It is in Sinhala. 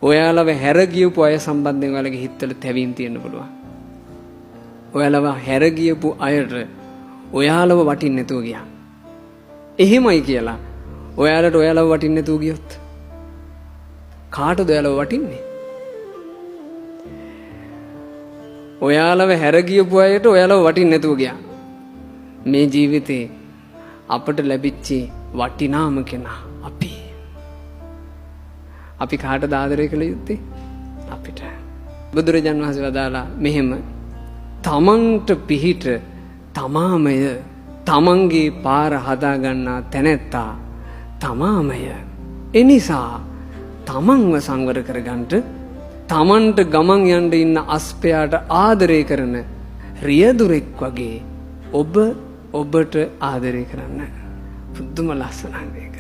ඔයාලව හැර ගියපු අය සම්බන්ධයෙන් ඔයාලගේ හිතවල තැවීම් තියෙන්න පුළුවන්. ඔයාලව හැර ගියපු අයට ඔයාලව වටින්නේ නැතුව ගියා. එහෙමයි කියලා ඔයාලට ඔයාලව වටින්නේ නැතුව ගියොත් කාටද ඔයාලව වටින්නේ? ඔයාලව හැර ගියපු අයට ඔයාලව වටින්නේ නැතුව ගියා. මේ ජීවිතේ අපට ලැබිච්ච වටිනාම කෙනා අපි කාටද ආදරය කළ යුත්තේ? අපිට. බුදුරජාණන් වහන්සේ වදාලා මෙහෙම තමන්ට පිහිට තමාමය, තමන්ගේ පාර හදාගන්නා තැනැත්තා තමාමය. එනිසා තමන්ව සංවර කරගන්නට, තමන්ට ගමන් යන්න ඉන්න අස්පයාට ආදරය කරන රියදුරෙක් වගේ ඔබ ඔබට ආදරය කරන්න. පුදුම ලස්සනයි මේක.